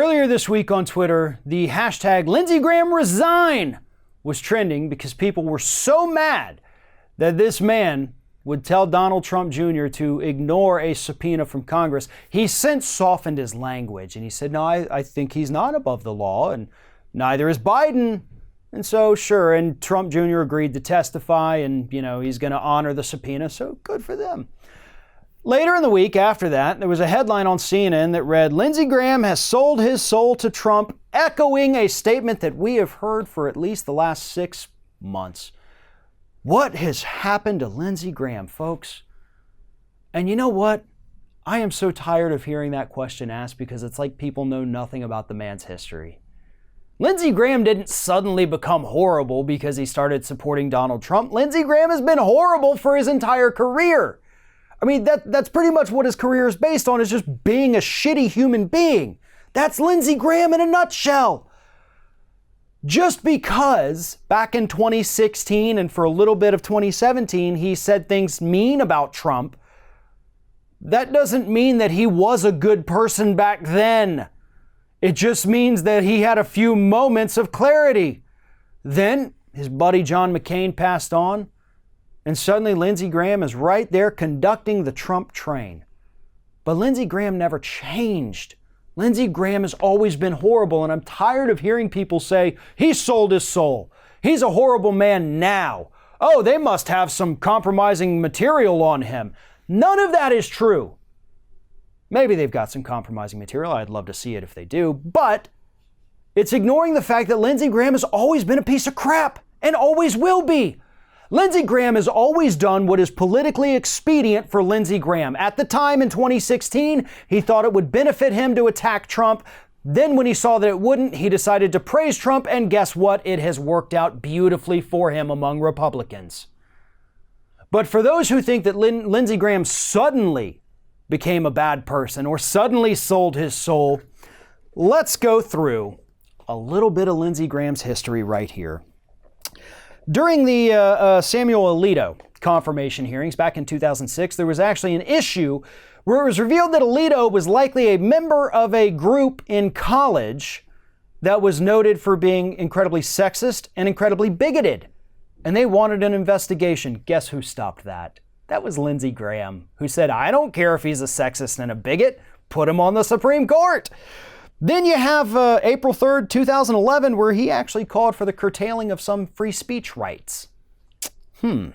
Earlier this week on Twitter, the hashtag Lindsey Graham resign was trending because people were so mad that this man would tell Donald Trump Jr. to ignore a subpoena from Congress. He's since softened his language and he said, no, I think he's not above the law and neither is Biden. And so, sure, and Trump Jr. agreed to testify and, he's going to honor the subpoena, so good for them. Later in the week after that, there was a headline on CNN that read, Lindsey Graham has sold his soul to Trump, echoing a statement that we have heard for at least the last 6 months. What has happened to Lindsey Graham, folks? And you know what? I am so tired of hearing that question asked because it's like people know nothing about the man's history. Lindsey Graham didn't suddenly become horrible because he started supporting Donald Trump. Lindsey Graham has been horrible for his entire career. I mean, that's pretty much what his career is based on, is just being a shitty human being. That's Lindsey Graham in a nutshell. Just because back in 2016 and for a little bit of 2017, he said things mean about Trump, that doesn't mean that he was a good person back then. It just means that he had a few moments of clarity. Then his buddy John McCain passed on, and suddenly Lindsey Graham is right there conducting the Trump train. But Lindsey Graham never changed. Lindsey Graham has always been horrible, and I'm tired of hearing people say, he sold his soul. He's a horrible man now. Oh, they must have some compromising material on him. None of that is true. Maybe they've got some compromising material. I'd love to see it if they do. But it's ignoring the fact that Lindsey Graham has always been a piece of crap and always will be. Lindsey Graham has always done what is politically expedient for Lindsey Graham. At the time in 2016, he thought it would benefit him to attack Trump. Then when he saw that it wouldn't, he decided to praise Trump. And guess what? It has worked out beautifully for him among Republicans. But for those who think that Lindsey Graham suddenly became a bad person or suddenly sold his soul, let's go through a little bit of Lindsey Graham's history right here. During the Samuel Alito confirmation hearings back in 2006, there was actually an issue where it was revealed that Alito was likely a member of a group in college that was noted for being incredibly sexist and incredibly bigoted. And they wanted an investigation. Guess who stopped that? That was Lindsey Graham, who said, I don't care if he's a sexist and a bigot, put him on the Supreme Court. Then you have April 3rd, 2011, where he actually called for the curtailing of some free speech rights. Then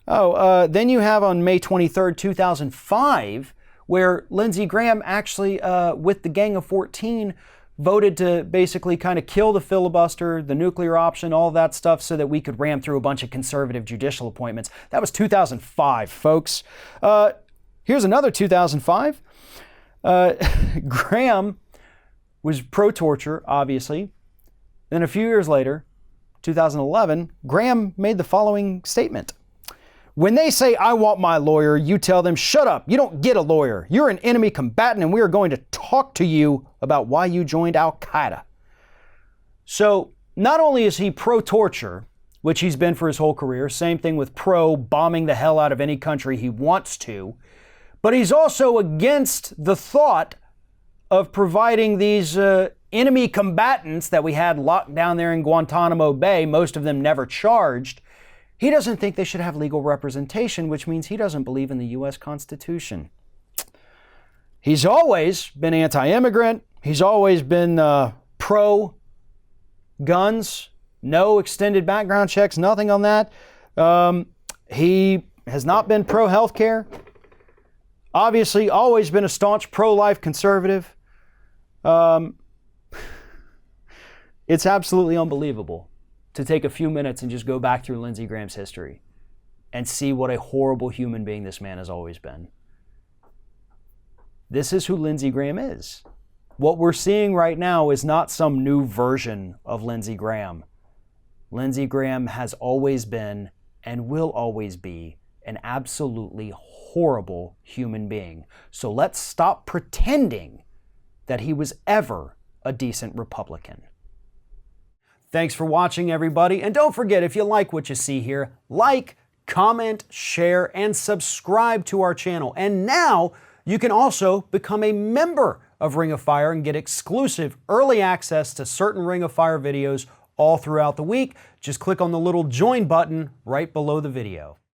you have on May 23rd, 2005, where Lindsey Graham actually, with the Gang of 14, voted to basically kind of kill the filibuster, the nuclear option, all that stuff, so that we could ram through a bunch of conservative judicial appointments. That was 2005, folks. Here's another 2005. Graham was pro-torture, obviously. Then a few years later, 2011, Graham made the following statement. When they say, I want my lawyer, you tell them, shut up, you don't get a lawyer. You're an enemy combatant and we are going to talk to you about why you joined Al-Qaeda. So not only is he pro-torture, which he's been for his whole career, same thing with pro-bombing the hell out of any country he wants to, but he's also against the thought of providing these enemy combatants that we had locked down there in Guantanamo Bay, most of them never charged. He doesn't think they should have legal representation, which means he doesn't believe in the U.S. Constitution. He's always been anti-immigrant. He's always been pro-guns, no extended background checks, nothing on that. He has not been pro-healthcare. Obviously, always been a staunch pro-life conservative. It's absolutely unbelievable to take a few minutes and just go back through Lindsey Graham's history and see what a horrible human being this man has always been. This is who Lindsey Graham is. What we're seeing right now is not some new version of Lindsey Graham. Lindsey Graham has always been and will always be an absolutely horrible human being. So let's stop pretending that he was ever a decent Republican. Thanks for watching, everybody. And don't forget, if you like what you see here, like, comment, share, and subscribe to our channel. And now you can also become a member of Ring of Fire and get exclusive early access to certain Ring of Fire videos all throughout the week, just click on the little join button right below the video.